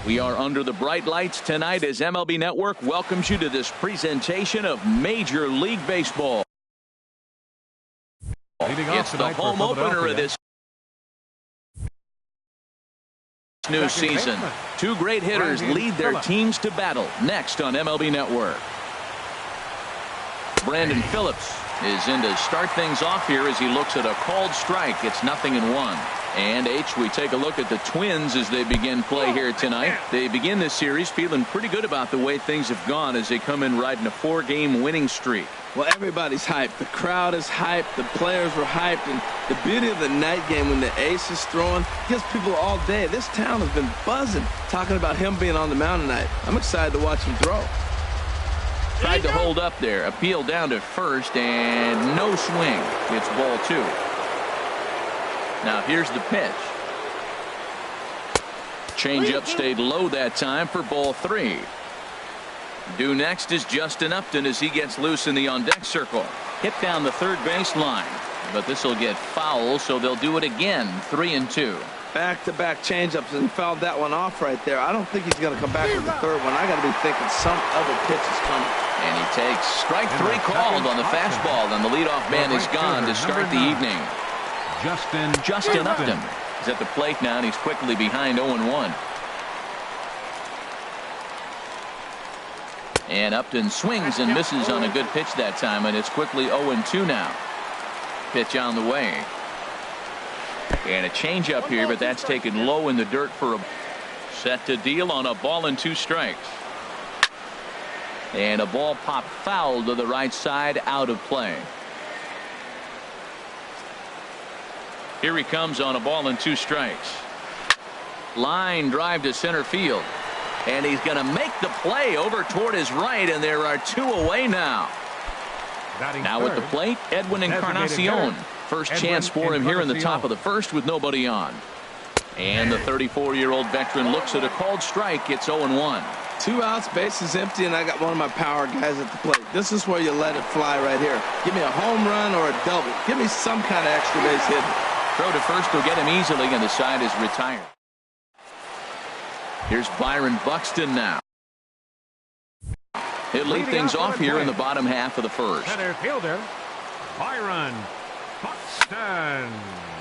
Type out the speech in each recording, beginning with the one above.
We are under the bright lights tonight as MLB Network welcomes you to this presentation of Major League Baseball. It's the home opener of this new season. Two great hitters lead their teams to battle next on MLB Network. Brandon Phillips is in to start things off here as he looks at a called strike. It's 0-1. And we take a look at the Twins as they begin play here tonight. They begin this series feeling pretty good about the way things have gone as they come in riding a 4-game winning streak. Well, everybody's hyped. The crowd is hyped. The players were hyped. And the beauty of the night game when the ace is throwing gives people all day. This town has been buzzing talking about him being on the mound tonight. I'm excited to watch him throw. Tried to hold up there. Appeal down to first and no swing. It's ball 2. Now here's the pitch. Changeup stayed low that time for ball 3. Due next is Justin Upton as he gets loose in the on-deck circle. Hit down the third baseline, but this will get foul, so they'll do it again. 3-2. Back-to-back changeups, and he fouled that one off right there. I don't think he's going to come back with the third one. I got to be thinking some other pitch is coming. And he takes strike 3 called on the fastball, and the leadoff man is gone to start the evening. Justin Upton is at the plate now, and he's quickly behind 0-1. And Upton swings and misses on a good pitch that time, and it's quickly 0-2 now. Pitch on the way. And a changeup here, but that's taken low in the dirt for a set to deal on a ball and 2 strikes. And a ball popped foul to the right side, out of play. Here he comes on a ball and 2 strikes. Line drive to center field. And he's going to make the play over toward his right, and there are 2 away now. Now at the plate, Edwin Encarnacion. First chance for him here in the top of the first with nobody on. And the 34-year-old veteran looks at a called strike. It's 0-1. 2 outs, bases empty, and I got one of my power guys at the plate. This is where you let it fly right here. Give me a home run or a double. Give me some kind of extra base hit. Throw to first will get him easily, and the side is retired. Here's Byron Buxton now. He'll lead things off here in the bottom half of the first. Center fielder, Byron Buxton.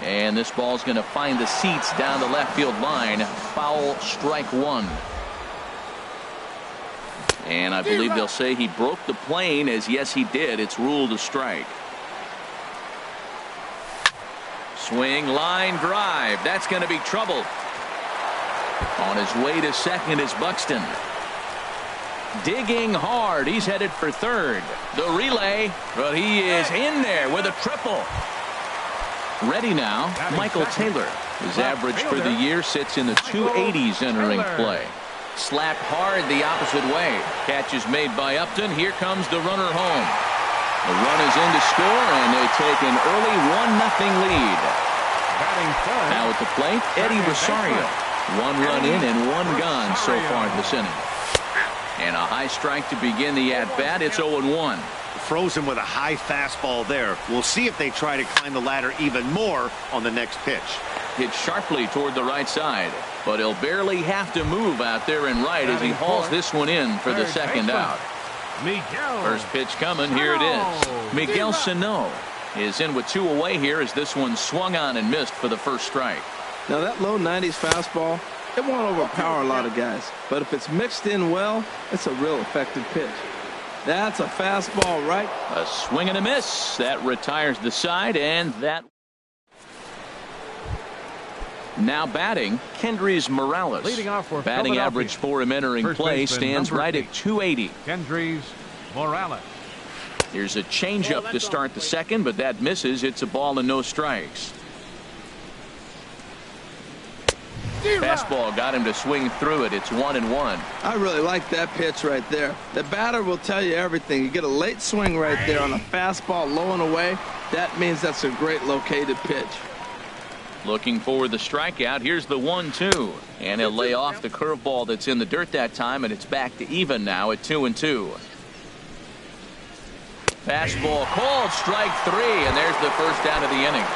And this ball's going to find the seats down the left field line. Foul, strike 1. And I believe they'll say he broke the plane, as yes he did. It's ruled a strike. Swing, line drive. That's going to be trouble. On his way to second is Buxton. Digging hard. He's headed for third. The relay, but he is in there with a triple. Ready now, Michael Taylor. His average for the year sits in the 280s entering play. Slapped hard the opposite way. Catch is made by Upton. Here comes the runner home. The run is in to score, and they take an early 1-0 lead. Now at the plate, Eddie Rosario. 1 run in and 1 gone so far this inning. And a high strike to begin the at-bat. It's 0-1. Frozen with a high fastball there. We'll see if they try to climb the ladder even more on the next pitch. Hit sharply toward the right side, but he'll barely have to move out there and right as he hauls this one in for the second out. First pitch coming. Here it is. Miguel Sano is in with 2 away here as this one swung on and missed for the first strike. Now that low 90s fastball, it won't overpower a lot of guys, but if it's mixed in well, it's a real effective pitch. That's a fastball, right? A swing and a miss. That retires the side, and that. Now batting, Kendrys Morales. Leading off for batting average for him entering play stands right at 280. Kendrys Morales. Here's a changeup to start the second, but that misses. It's a ball and no strikes. Fastball got him to swing through it. It's 1-1. I really like that pitch right there. The batter will tell you everything. You get a late swing right there on a fastball low and away. That means that's a great located pitch. Looking for the strikeout. Here's the 1-2. And he'll lay off the curveball that's in the dirt that time, and it's back to even now at 2-2. Fastball called, strike 3, and there's the first out of the inning.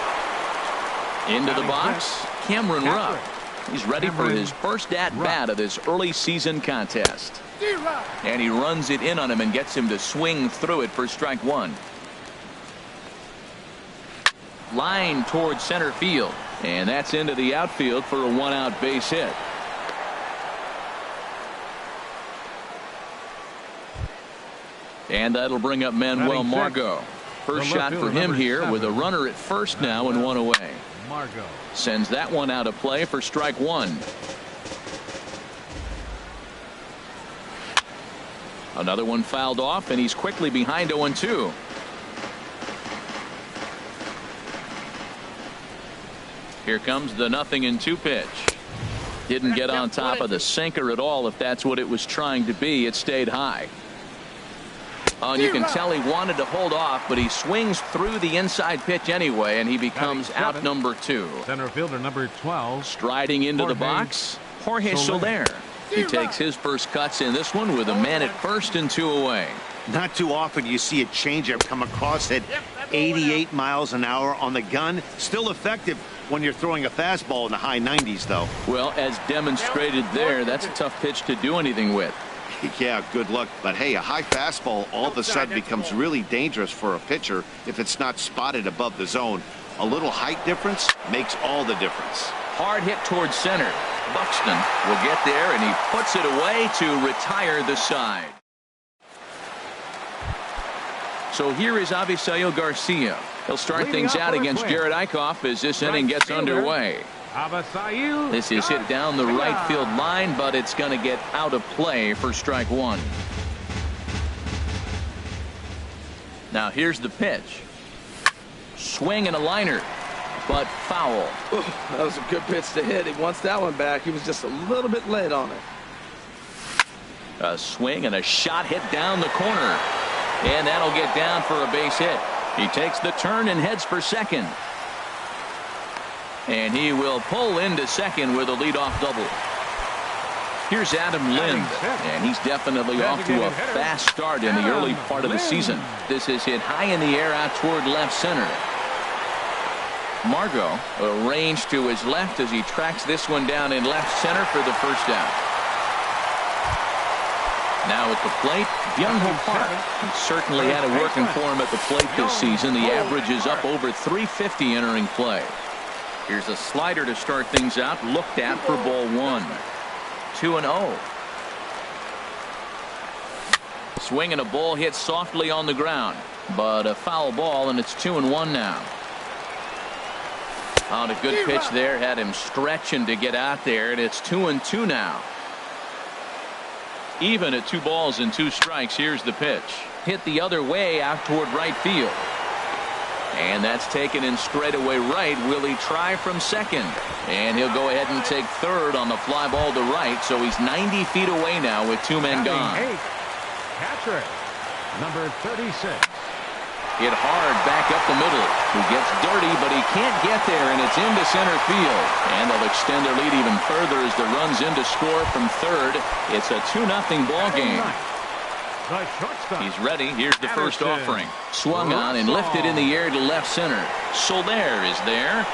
Into the box, Cameron Rupp. He's ready for his first at-bat of this early season contest. And he runs it in on him and gets him to swing through it for strike one. Line towards center field. And that's into the outfield for a one-out base hit. And that'll bring up Manuel Margot. First shot for him here with a runner at first now and one away. Margot sends that one out of play for strike one. Another one fouled off, and he's quickly behind 0-2. Here comes the 0-2 pitch. Didn't get on top of the sinker at all. If that's what it was trying to be, it stayed high. And you can tell he wanted to hold off, but he swings through the inside pitch anyway, and he becomes out number 2. Center fielder number 12. Striding into the box, Jorge Soler. He takes his first cuts in this one with a man at first and 2 away. Not too often you see a changeup come across at 88 miles an hour on the gun. Still effective when you're throwing a fastball in the high 90s, though. Well, as demonstrated there, that's a tough pitch to do anything with. Yeah, good luck. But hey, a high fastball all of a sudden becomes really dangerous for a pitcher if it's not spotted above the zone. A little height difference makes all the difference. Hard hit towards center. Buxton will get there, and he puts it away to retire the side. So here is Avisail Garcia. He'll start things out against Jerad Eickhoff as this inning gets underway. This is hit down the right field line, but it's going to get out of play for strike one. Now here's the pitch. Swing and a liner, but foul. Ooh, that was a good pitch to hit. He wants that one back. He was just a little bit late on it. A swing and a shot hit down the corner. And that'll get down for a base hit. He takes the turn and heads for second. And he will pull into second with a leadoff double. Here's Adam Lind, and he's definitely off to a fast start in the early part of the season. This is hit high in the air out toward left center. Margot arranged to his left as he tracks this one down in left center for the first out. Now at the plate, Byung-ho Park. He certainly had it working for him at the plate this season. The average is up over 350 entering play. Here's a slider to start things out, looked at for ball one. 2-0. Swing and a ball hit softly on the ground, but a foul ball, and it's 2-1 now. On a good pitch there, had him stretching to get out there, and it's 2-2 now. Even at 2 balls and 2 strikes. Here's the pitch. Hit the other way out toward right field. And that's taken in straightaway right. Will he try from second? And he'll go ahead and take third on the fly ball to right. So he's 90 feet away now with 2 men gone. Catcher, number 36. Hit hard back up the middle. He gets dirty, but he can't get there, and it's into center field. And they'll extend their lead even further as the run's in to score from third. It's a 2-0 ball game. He's ready. Here's the first offering. Swung on and lifted in the air to left center. Soler is there,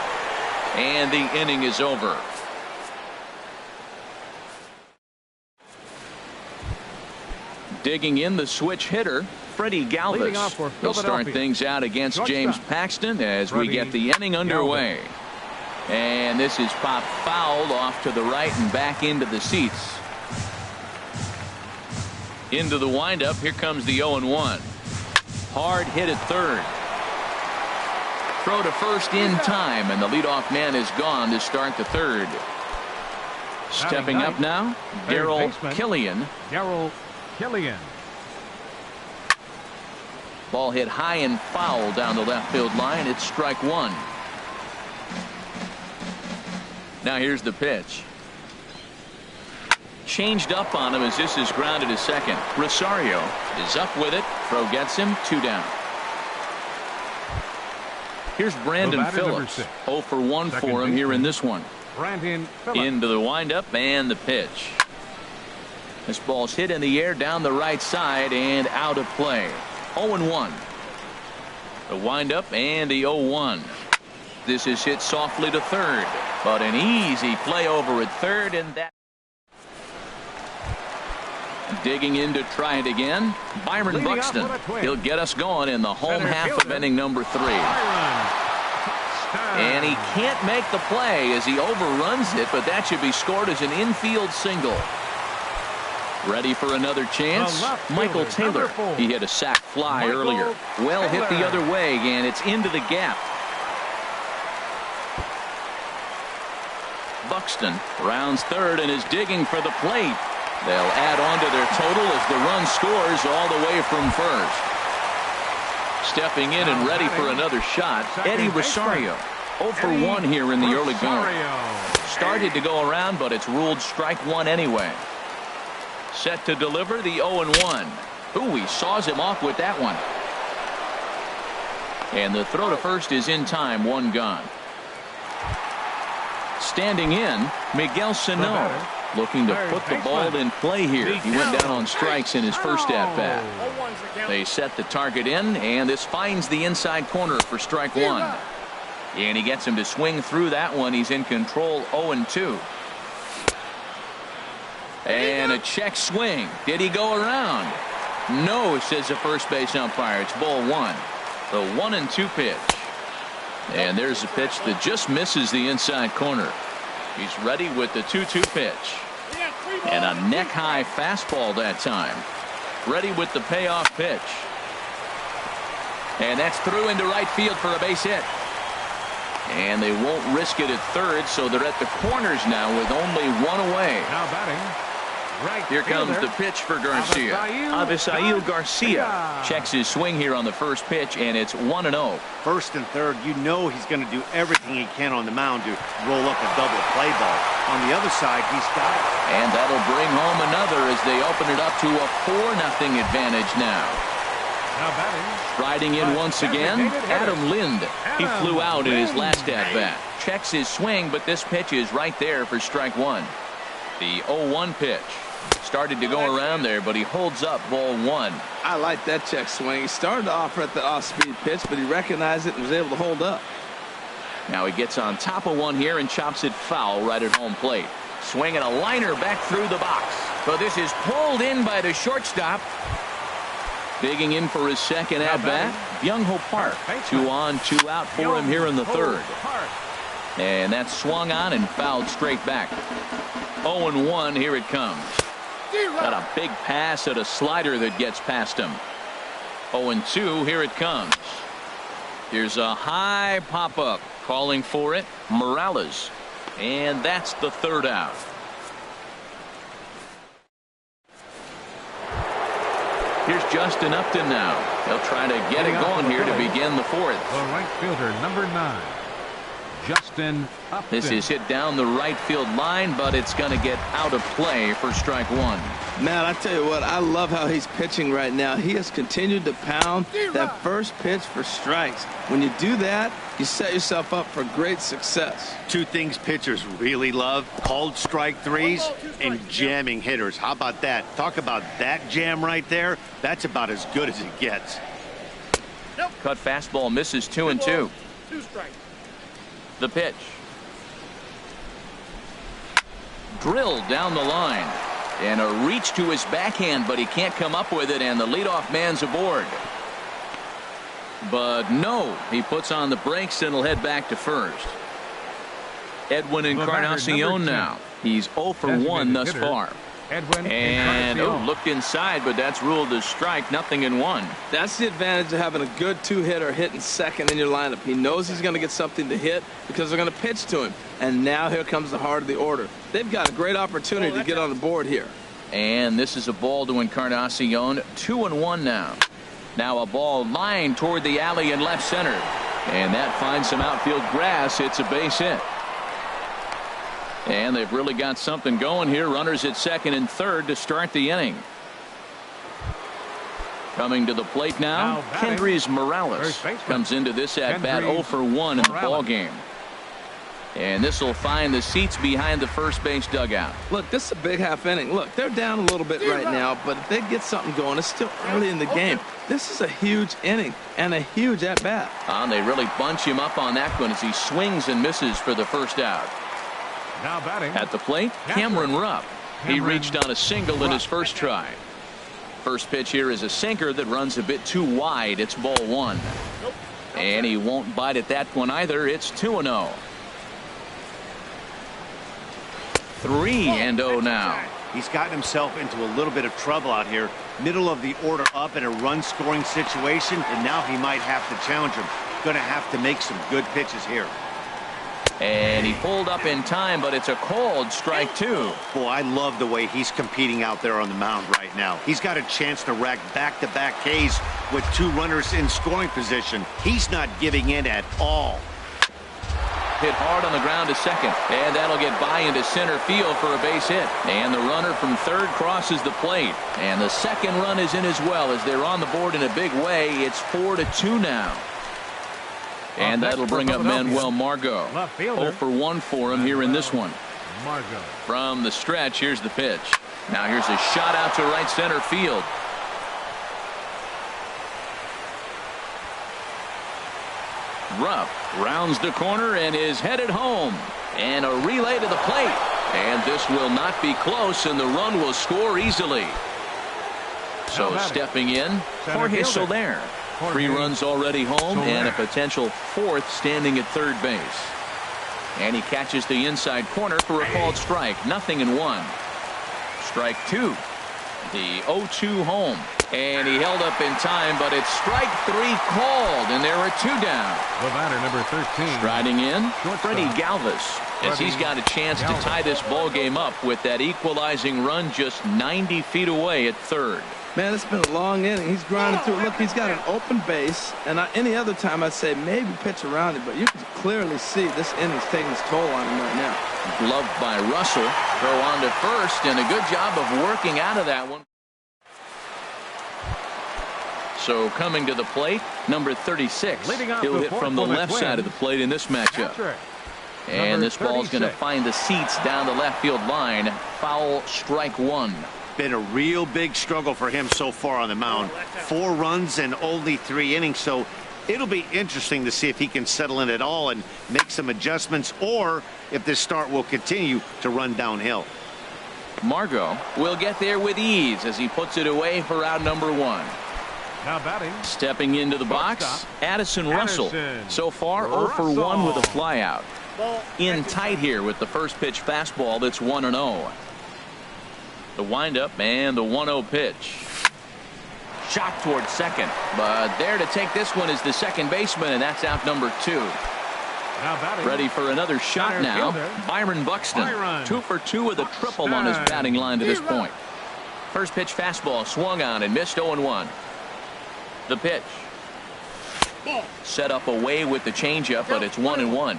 and the inning is over. Digging in the switch hitter, Freddie Galvis. He'll start things out against James Paxton as we get the inning underway. And this is popped fouled off to the right and back into the seats. Into the windup. Here comes the 0-1. Hard hit at third. Throw to first in time, and the leadoff man is gone to start the third. Stepping up now, Darrell Killian. Darrell Killian. Ball hit high and foul down the left field line. It's strike one. Now here's the pitch. Changed up on him as this is grounded to second. Rosario is up with it. Throw gets him. 2 down. Here's Brandon Phillips. 0 for 1 for him here in this one. Brandon Phillips. Into the windup and the pitch. This ball's hit in the air down the right side and out of play. 0-1. The windup and the 0-1. This is hit softly to third. But an easy play over at third, and that. Digging in to try it again, Byron Buxton. He'll get us going in the home half of inning number 3. And he can't make the play as he overruns it, but that should be scored as an infield single. Ready for another chance? Michael Taylor. He hit a sac fly earlier. Well hit the other way, and it's into the gap. Buxton rounds third and is digging for the plate. They'll add on to their total as the run scores all the way from first. Stepping in and ready for another shot, Eddie Rosario. 0 for 1 here in the early going. Started to go around, but it's ruled strike one anyway. Set to deliver the 0-1. Ooh, he saws him off with that one. And the throw to first is in time, one gone. Standing in, Miguel Sano. Looking to put the ball in play here. He went down on strikes in his first at-bat. They set the target in, and this finds the inside corner for strike one. And he gets him to swing through that one. He's in control, 0-2. And a check swing. Did he go around? No, says the first base umpire. It's ball one. The 1-2 pitch. And there's a pitch that just misses the inside corner. He's ready with the 2-2 pitch. And a neck-high fastball that time. Ready with the payoff pitch. And that's through into right field for a base hit. And they won't risk it at third, so they're at the corners now with only one away. Now batting. Right here comes the pitch for Garcia. Avisail Garcia checks his swing here on the first pitch, and it's 1-0. First and third, you know he's going to do everything he can on the mound to roll up a double play ball. On the other side, he's got it. And that'll bring home another as they open it up to a 4-0 advantage now. Now batting. Riding in once again, Adam Lind. He flew out in his last at-bat. Checks his swing, but this pitch is right there for strike one. The 0-1 pitch. Started to go around there, but he holds up ball one. I like that check swing. He started to offer at the off-speed pitch, but he recognized it and was able to hold up. Now he gets on top of one here and chops it foul right at home plate. Swinging a liner back through the box. But this is pulled in by the shortstop. Digging in for his second at-bat, Byung-Ho Park. 2 on, 2 out for him here in the third. And that's swung on and fouled straight back. 0-1, here it comes. Got a big pass at a slider that gets past him. 0-2, here it comes. Here's a high pop-up. Calling for it, Morales. And that's the third out. Here's Justin Upton now. He'll try to get it going here to begin the fourth. The right fielder, number 9. Justin Upton. This is hit down the right field line, but it's going to get out of play for strike one. Man, I tell you what, I love how he's pitching right now. He has continued to pound that first pitch for strikes. When you do that, you set yourself up for great success. Two things pitchers really love: called strike threes and jamming hitters. How about that? Talk about that jam right there. That's about as good as it gets. Cut fastball misses 2-2. 2 strikes. The pitch. Drilled down the line. And a reach to his backhand, but he can't come up with it, and the leadoff man's aboard. But no, he puts on the brakes and will head back to first. Edwin Encarnacion now. He's 0 for 1 thus far. And looked inside, but that's ruled as strike. 0-1. That's the advantage of having a good two-hitter hitting second in your lineup. He knows he's going to get something to hit because they're going to pitch to him. And now here comes the heart of the order. They've got a great opportunity to get on the board here. And this is a ball to Encarnacion. 2-1 now. Now a ball lined toward the alley in left center. And that finds some outfield grass. It's a base hit. And they've really got something going here. Runners at second and third to start the inning. Coming to the plate now, Kendrys Morales comes into this at-bat 0 for 1 in the ball game. And this will find the seats behind the first base dugout. Look, this is a big half inning. Look, they're down a little bit right now, but if they get something going, it's still early in the game. This is a huge inning and a huge at-bat. And they really bunch him up on that one as he swings and misses for the first out. Now batting. At the plate, Cameron Rupp. He reached on a single in his first try. First pitch here is a sinker that runs a bit too wide. It's ball one. And he won't bite at that one either. It's 2-0. 3-0 now. He's gotten himself into a little bit of trouble out here. Middle of the order up in a run-scoring situation, and now he might have to challenge him. Going to have to make some good pitches here. And he pulled up in time, but it's a called strike two. Boy, I love the way he's competing out there on the mound right now. He's got a chance to rack back-to-back Ks with two runners in scoring position. He's not giving in at all. Hit hard on the ground to second, and that'll get by into center field for a base hit. And the runner from third crosses the plate, and the second run is in as well as they're on the board in a big way. It's 4-2 now. And that'll bring up Manuel Margot. 0 for 1 for him here in this one. Margot. From the stretch, here's the pitch. Now here's a shot out to right center field. Rupp rounds the corner and is headed home. And a relay to the plate. And this will not be close, and the run will score easily. So stepping in, Jorge Soler. 3 runs already home and a potential 4th standing at third base. And he catches the inside corner for a called strike. 0-1. Strike 2. The 0-2 home. And he held up in time, but it's strike 3 called, and there are 2 down. The batter, number 13. Striding in, Freddie Galvis, as he's got a chance to tie this ball game up with that equalizing run just 90 feet away at third. Man, it's been a long inning. He's grinding through. Look, he's got an open base, and any other time I'd say maybe pitch around it, but you can clearly see this inning's taking its toll on him right now. Gloved by Russell. Throw on to first, and a good job of working out of that one. So coming to the plate, number 36. He'll hit from the left side of the plate in this matchup. And this ball's going to find the seats down the left field line. Foul, strike 1. Been a real big struggle for him so far on the mound. 4 runs and only 3 innings, so it'll be interesting to see if he can settle in at all and make some adjustments, or if this start will continue to run downhill. Margot will get there with ease as he puts it away for out number 1. Now batting. Stepping into the box, Addison Russell. So far 0 for 1 with a flyout. In tight here with the first pitch fastball that's 1-0. The windup and the 1-0 pitch. Shot towards second, but there to take this one is the second baseman, and that's out number 2. Ready for another shot now. Byron Buxton. 2 for 2 with a triple on his batting line to this point. First pitch fastball swung on and missed 0-1. The pitch. Set up away with the changeup, but it's 1-1.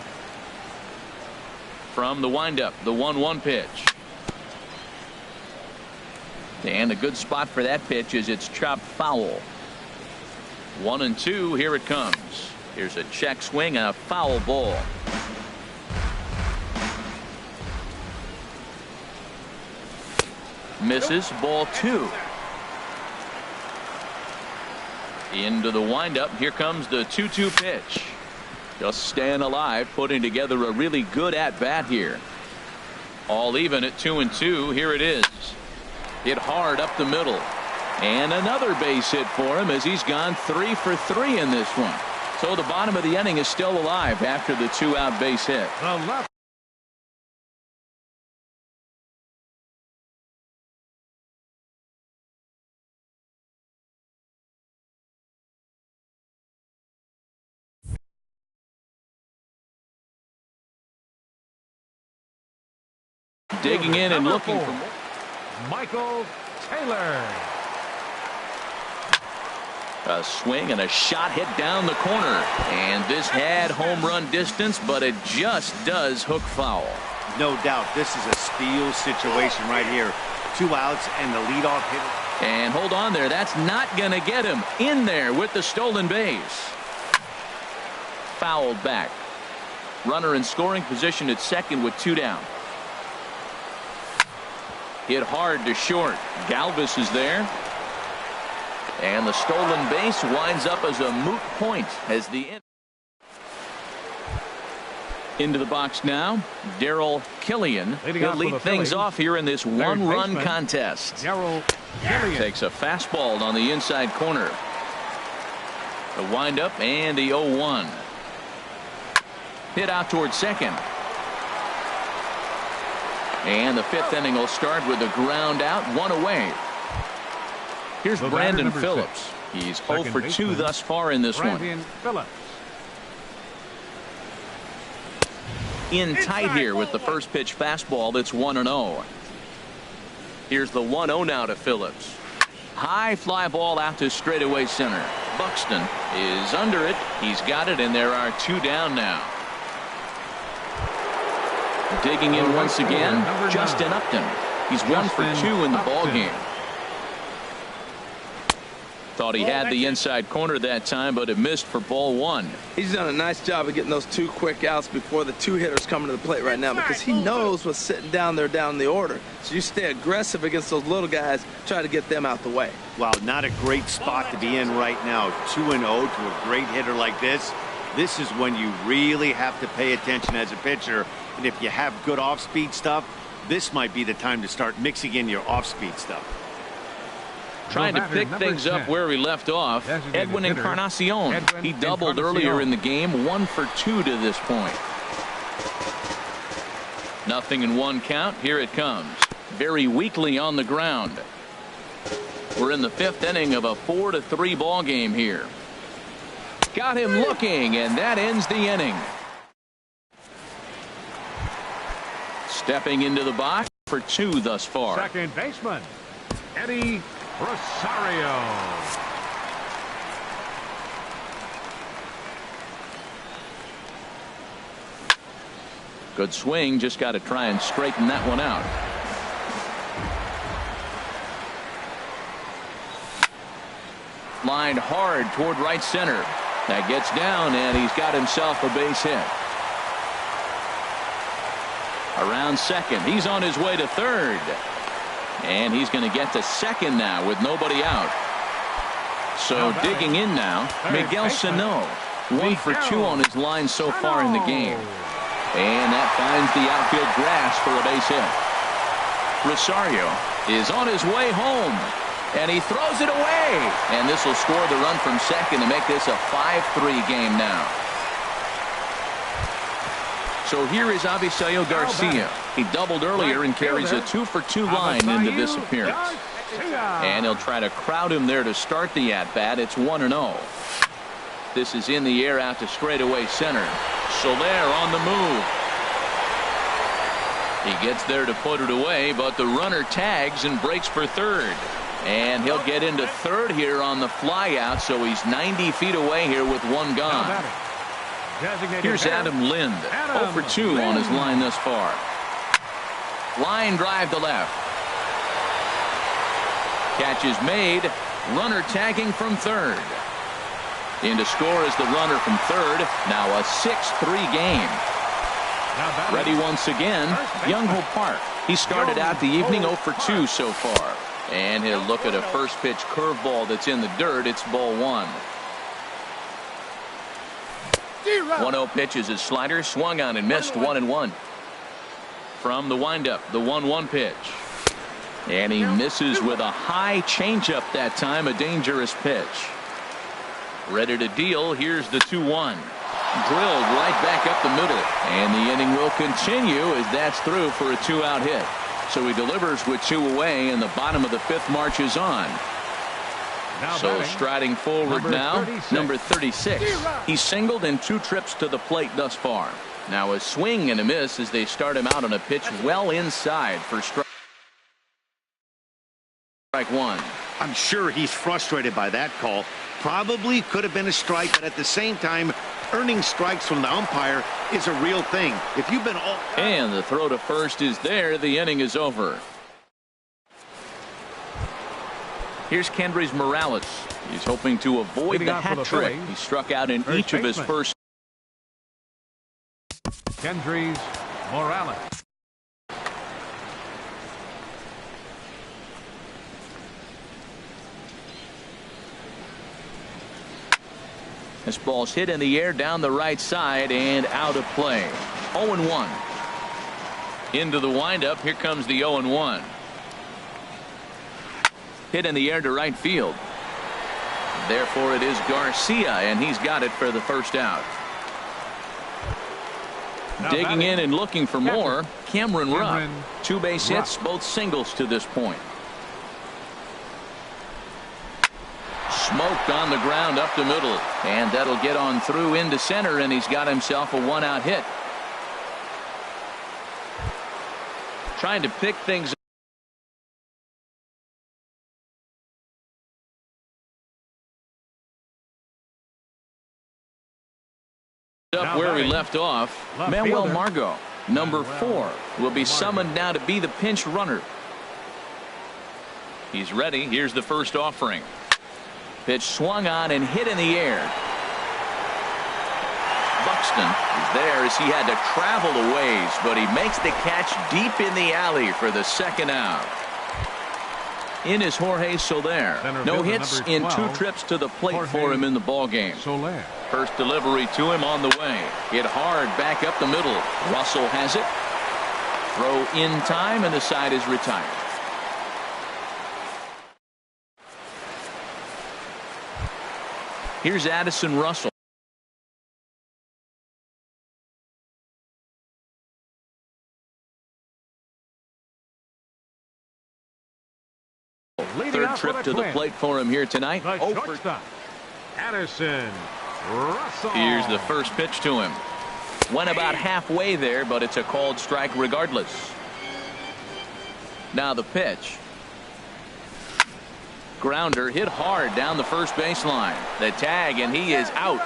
From the windup, the 1-1 pitch. And a good spot for that pitch is it's chopped foul. 1-2. Here it comes. Here's a check swing and a foul ball. Misses, ball 2. Into the windup. Here comes the 2-2 pitch. Just staying alive, putting together a really good at-bat here. All even at 2-2. Here it is. Hit hard up the middle. And another base hit for him as he's gone 3 for 3 in this one. So the bottom of the inning is still alive after the 2-out base hit. Digging in and looking for more. Michael Taylor. A swing and a shot hit down the corner. And this had home run distance, but it just does hook foul. No doubt this is a steal situation right here. 2 outs and the leadoff hitter. And hold on there. That's not going to get him in there with the stolen base. Fouled back. Runner in scoring position at second with 2 down. Hit hard to short. Galvis is there. And the stolen base winds up as a moot point as the Into the box now, Darryl Killian. He'll lead things off here in this one-run contest. Darryl Killian takes a fastball on the inside corner. The windup and the 0-1. Hit out towards second. And the fifth inning will start with a ground out, one away. Here's Brandon Phillips. He's 0 for 2 thus far in this one. Phillips. In tight here with the first pitch fastball that's 1-0. Here's the 1-0 now to Phillips. High fly ball out to straightaway center. Buxton is under it. He's got it, and there are 2 down now. Digging in once again, Justin Upton. He's 1 for 2 in the ball game. Thought he had the inside corner that time, but it missed for ball 1. He's done a nice job of getting those 2 quick outs before the 2 hitters coming to the plate right now, because he knows what's sitting down there down the order. So you stay aggressive against those little guys, try to get them out the way. Wow, not a great spot to be in right now. 2-0 to a great hitter like this. This is when you really have to pay attention as a pitcher. And if you have good off-speed stuff, this might be the time to start mixing in your off-speed stuff. Trying to pick things up where we left off. Edwin Encarnacion. He doubled earlier in the game, 1 for 2 to this point. 0-1 count. Here it comes. Very weakly on the ground. We're in the 5th inning of a 4-3 ball game here. Got him looking, and that ends the inning. Stepping into the box for 2 thus far. Second baseman, Eddie Rosario. Good swing, just got to try and straighten that one out. Lined hard toward right center. That gets down, and he's got himself a base hit. Around second, he's on his way to third. And he's going to get to second now with nobody out. So digging in now, Miguel Sano. 1 for 2 on his line so far in the game. And that finds the outfield grass for a base hit. Rosario is on his way home. And he throws it away. And this will score the run from second to make this a 5-3 game now. So here is Avisail Garcia. He doubled earlier and carries a 2 for 2 line into this appearance. And he'll try to crowd him there to start the at-bat. It's 1-0. This is in the air out to straightaway center. Soler on the move. He gets there to put it away, but the runner tags and breaks for third. And he'll get into third here on the fly out, so he's 90 feet away here with 1 gone. Here's Adam Lind. 0 for 2 on his line thus far. Line drive to left. Catch is made. Runner tagging from third. In to score is the runner from third. Now a 6-3 game. Ready once again, Young-Ho Park. He started out the evening 0 for 2 so far. And he'll look at a first pitch curveball that's in the dirt. It's ball 1. 1-0 pitch is his slider, swung on and missed. 1-1. From the windup, the 1-1 pitch. And he misses with a high changeup that time, a dangerous pitch. Ready to deal. Here's the 2-1. Drilled right back up the middle. And the inning will continue as that's through for a 2-out hit. So he delivers with 2 away, and the bottom of the 5th marches on. So striding forward now, number 36. He's singled in 2 trips to the plate thus far. Now a swing and a miss as they start him out on a pitch well inside for strike 1. I'm sure he's frustrated by that call. Probably could have been a strike, but at the same time, earning strikes from the umpire is a real thing. If you've been all... And the throw to first is there. The inning is over. Here's Kendrys Morales. He's hoping to avoid the hat trick. He struck out in each of his first. Kendrys Morales. This ball's hit in the air down the right side and out of play. 0-1. Into the windup. Here comes the 0-1. Hit in the air to right field. Therefore, it is Garcia, and he's got it for the first out. Digging in and looking for more, Cameron Rupp. 2 base hits, both singles to this point. Smoked on the ground up the middle, and that'll get on through into center, and he's got himself a 1-out hit. Trying to pick things up where we left off. Manuel Margot, number 4, will be summoned now to be the pinch runner. He's ready. Here's the first offering. Pitch swung on and hit in the air. Buxton is there as he had to travel a ways, but he makes the catch deep in the alley for the second out. In is Jorge Soler. No hits in 2 trips to the plate for him in the ball game. First delivery to him on the way. Hit hard back up the middle. Russell has it. Throw in time, and the side is retired. Here's Addison Russell. Third trip to the plate for him here tonight. Addison Russell. Here's the first pitch to him. Went about halfway there, but it's a called strike regardless. Now the pitch. Grounder hit hard down the first baseline. The tag, and he is out.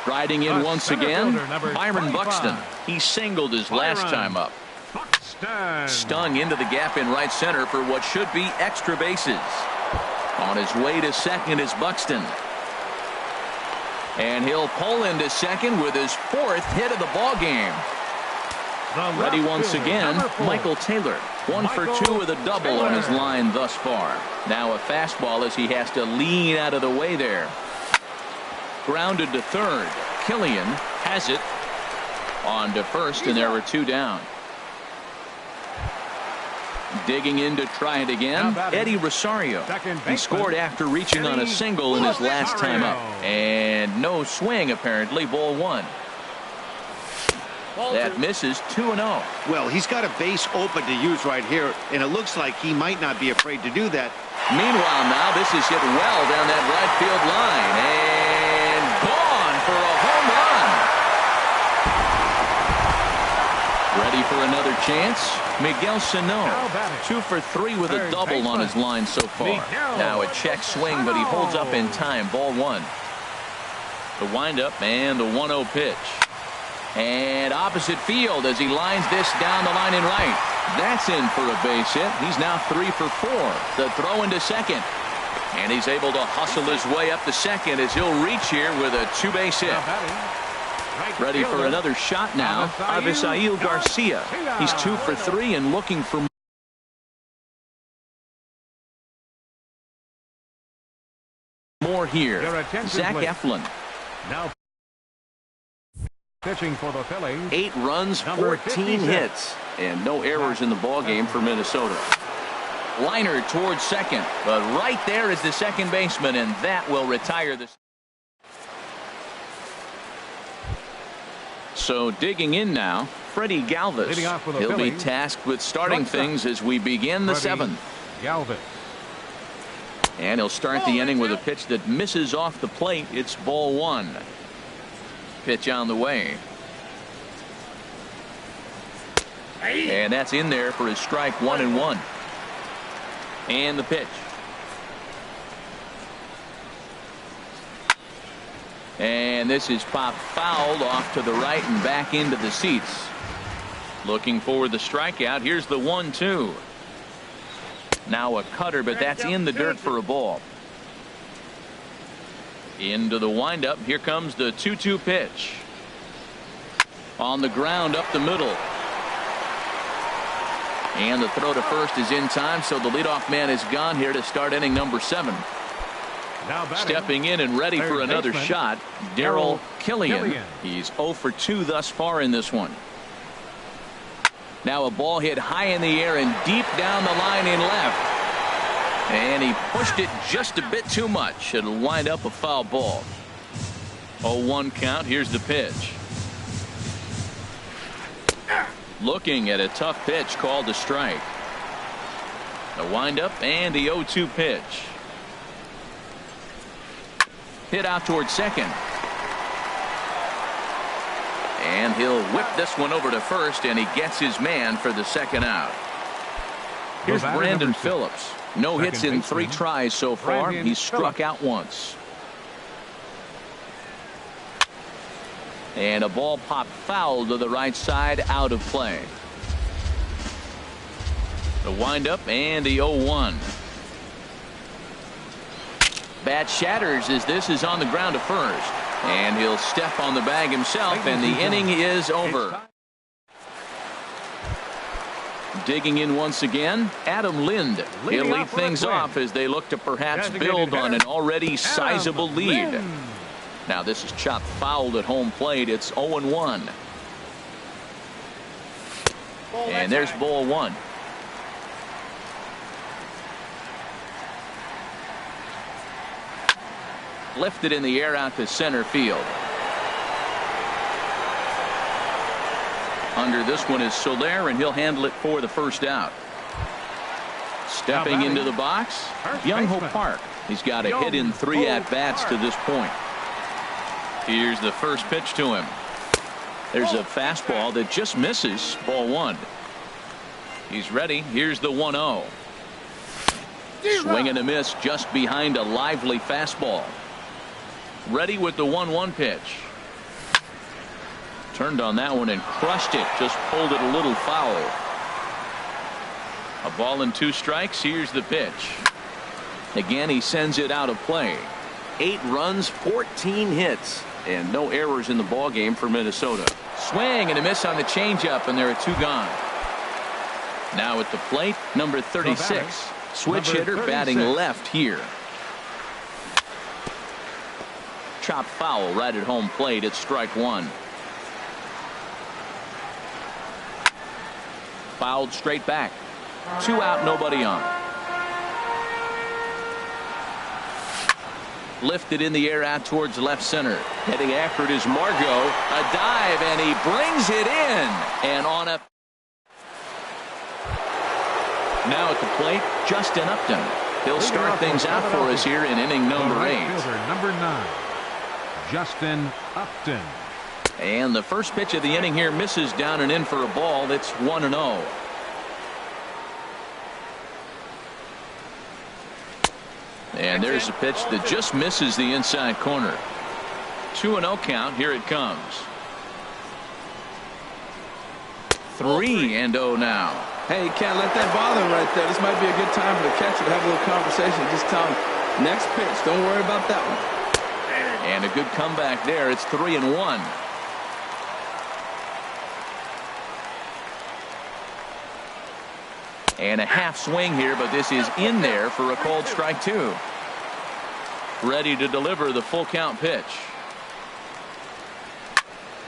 Striding in once again, Byron Buxton. He singled his last time up. Stung into the gap in right center for what should be extra bases. On his way to second is Buxton. And he'll pull into second with his 4th hit of the ball game. Ready once again, Michael Taylor. 1 for 2 with a double on his line thus far. Now a fastball as he has to lean out of the way there. Grounded to third. Killian has it. On to first, and there were 2 down. Digging in to try it again, Eddie Rosario. He scored after reaching on a single in his last time up. And no swing, apparently. Ball 1. That misses. 2-0. Well, he's got a base open to use right here, and it looks like he might not be afraid to do that. Meanwhile, now this is hit well down that right field line, and gone for a home run. Ready for another chance? Miguel Sano, 2 for 3 with a double on his line so far. Now a check swing, but he holds up in time. Ball 1. The windup and the 1-0 pitch. And opposite field as he lines this down the line in right. That's in for a base hit. He's now 3 for 4. The throw into second. And he's able to hustle his way up to second as he'll reach here with a 2-base hit. Ready for another shot now. Avisail Garcia. He's 2 for 3 and looking for more here. Zach Eflin. Now pitching for the Phillies. 8 runs, 14 hits, and no errors in the ball game for Minnesota. Liner towards second, but right there is the second baseman, and that will retire this. So digging in now, Freddie Galvis. He'll be tasked with starting things as we begin the 7th. Galvis. And he'll start the inning with a pitch that misses off the plate. It's ball 1. Pitch on the way. And that's in there for his strike 1-1. And the pitch. And this is popped fouled off to the right and back into the seats. Looking for the strikeout. Here's the 1-2. Now a cutter, but that's in the dirt for a ball. Into the windup. Here comes the 2-2 pitch. On the ground up the middle. And the throw to first is in time, so the leadoff man is gone here to start inning number 7. Now batting, Stepping in and ready for another baseman, shot, Darrell Killian. Killian. He's 0 for 2 thus far in this one. Now a ball hit high in the air and deep down the line in left. And he pushed it just a bit too much. It'll wind up a foul ball. 0-1 count. Here's the pitch. Looking at a tough pitch called a strike. The windup and the 0-2 pitch. Hit out towards second. And he'll whip this one over to first, and he gets his man for the second out. Here's Brandon Phillips. No hits in 3 tries so far. He's struck out once. And a ball popped foul to the right side, out of play. The windup and the 0-1. Bat shatters as this is on the ground to first. And he'll step on the bag himself, and the inning is over. Digging in once again, Adam Lind. He'll lead things off as they look to perhaps build on an already sizable lead. Now this is chopped foul at home plate. It's 0-1. And there's ball 1. Lifted in the air out to center field. Under this one is Soler, and he'll handle it for the first out. Stepping into the box, Byung-Ho Park. He's got a hit in 3 at-bats to this point. Here's the first pitch to him. There's a fastball that just misses. Ball 1. He's ready. Here's the 1-0. Swing and a miss just behind a lively fastball. Ready with the 1-1 pitch. Turned on that one and crushed it. Just pulled it a little foul. A ball and 2 strikes. Here's the pitch. Again, he sends it out of play. 8 runs, 14 hits, and no errors in the ball game for Minnesota. Swing and a miss on the changeup, and there are 2 gone. Now at the plate, number 36. Switch hitter batting left here. Chop foul right at home plate. It's strike 1. Fouled straight back. 2 out, nobody on. Lifted in the air out towards left center. Heading after it is Margot. A dive, and he brings it in. And on a... Now at the plate, Justin Upton. He'll start things out for us here in inning number 8. Number 9, Justin Upton. And the first pitch of the inning here misses down and in for a ball. That's 1-0. And there's a pitch that just misses the inside corner. 2-0 count. Here it comes. 3-0 now. Hey, you can't let that bother him right there. This might be a good time for the catcher to have a little conversation. Just tell him, next pitch, don't worry about that one. And a good comeback there. It's 3-1. And a half swing here, but this is in there for a called strike 2. Ready to deliver the full count pitch.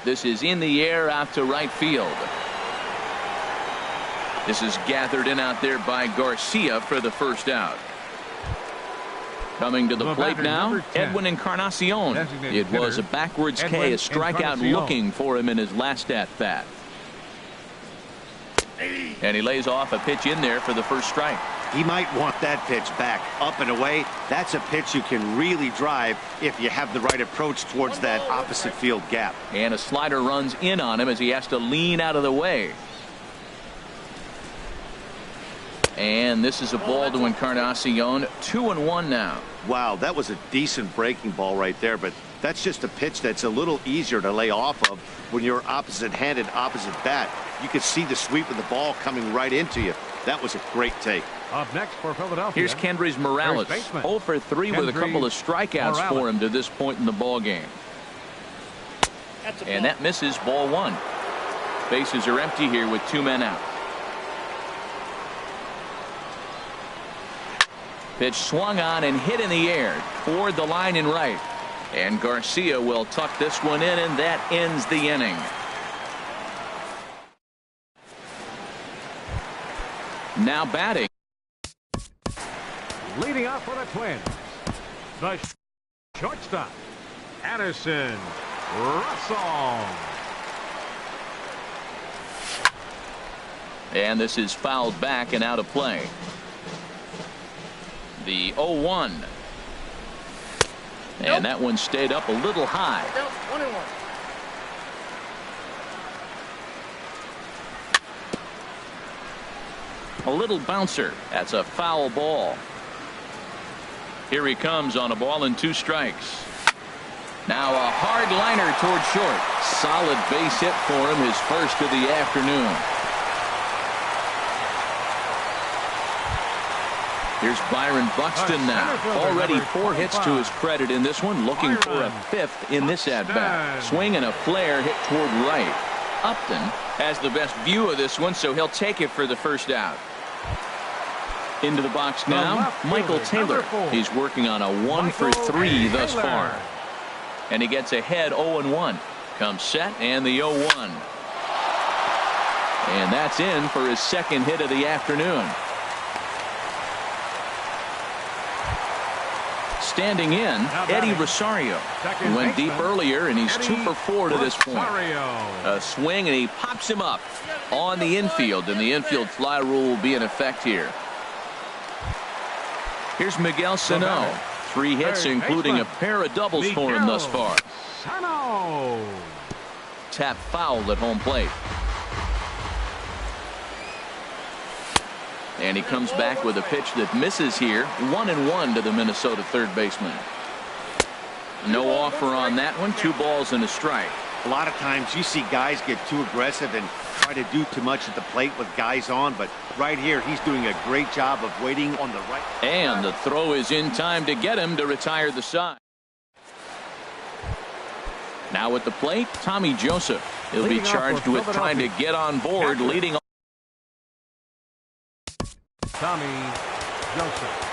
This is in the air out to right field. This is gathered in out there by Garcia for the first out. Coming to the plate now, Edwin Encarnacion. It was a backwards K, a strikeout looking for him in his last at-bat. And he lays off a pitch in there for the first strike. He might want that pitch back, up and away. That's a pitch you can really drive if you have the right approach towards that opposite field gap. And a slider runs in on him as he has to lean out of the way. And this is a ball to Encarnacion. 2-1 now. Wow, that was a decent breaking ball right there, but that's just a pitch that's a little easier to lay off of when you're opposite-handed, opposite bat. You could see the sweep of the ball coming right into you. That was a great take. Up next for Philadelphia. Here's Kendrys Morales. 0 for 3 with a couple of strikeouts for him to this point in the ball game. And that misses. Ball 1. Bases are empty here with 2 men out. Pitch swung on and hit in the air toward the line and right. And Garcia will tuck this one in, and that ends the inning. Now batting. Leading off for the Twins, the shortstop, Addison Russell. And this is fouled back and out of play. The 0-1. And that one stayed up a little high. 1-1. A little bouncer. That's a foul ball. Here he comes on a ball and 2 strikes. Now a hard liner toward short. Solid base hit for him, his first of the afternoon. Here's Byron Buxton now. Already 4 hits to his credit in this one. Looking for a 5th in this at-bat. Swing and a flare hit toward right. Upton has the best view of this one, so he'll take it for the first out. Into the box now, Michael Taylor. He's working on a 1-for-3 thus far. And he gets ahead 0-1. Comes set and the 0-1. And that's in for his second hit of the afternoon. Standing in, Eddie Rosario. He went deep earlier, and he's 2 for 4 to this point. A swing, and he pops him up on the infield, and the infield fly rule will be in effect here. Here's Miguel Sano. 3 hits, including a pair of doubles for him thus far. Tap foul at home plate. And he comes back with a pitch that misses here. 1-1 to the Minnesota third baseman. No offer on that one. 2 balls and a strike. A lot of times you see guys get too aggressive and try to do too much at the plate with guys on, but right here he's doing a great job of waiting on the right. And the throw is in time to get him to retire the side. Now at the plate, Tommy Joseph. He'll be charged with trying to get on board, leading. Tommy Joseph.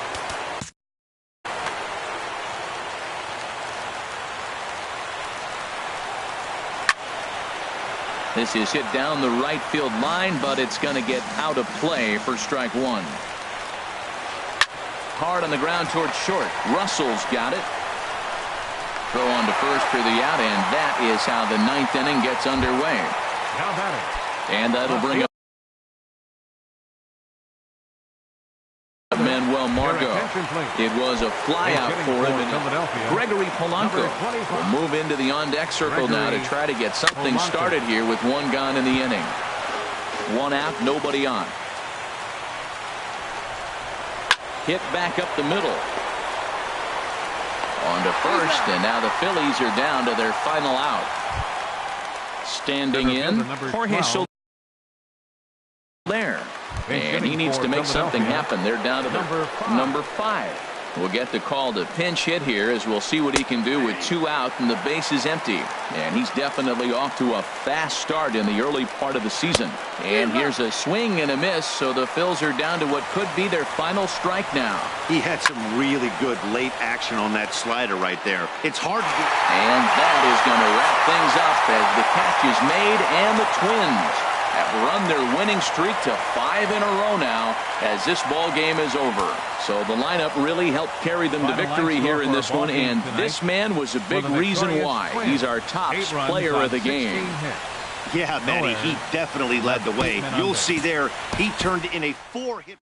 This is hit down the right field line, but it's going to get out of play for strike 1. Hard on the ground towards short. Russell's got it. Throw on to first for the out, and that is how the 9th inning gets underway. Now batting. And that'll bring up Manuel Margot. It was a flyout for him, and Gregory Polanco will move into the on-deck circle now to try to get something started here with 1 gone in the inning. 1 out, nobody on. Hit back up the middle. On to first, and now the Phillies are down to their final out. Standing in, Jorge Soler. And he needs to make something happen. They're down to the number 5. We'll get the call to pinch hit here, as we'll see what he can do with 2 out and the base is empty. And he's definitely off to a fast start in the early part of the season. And here's a swing and a miss, so the Phils are down to what could be their final strike now. He had some really good late action on that slider right there. It's hard to do. And that is going to wrap things up as the catch is made, and the Twins have run their winning streak to 5 in a row now as this ball game is over. So the lineup really helped carry them to victory here in this one, and this man was a big reason why. He's our top player of the game. Yeah, Manny, he definitely led the way. You'll see there, he turned in a 4-hit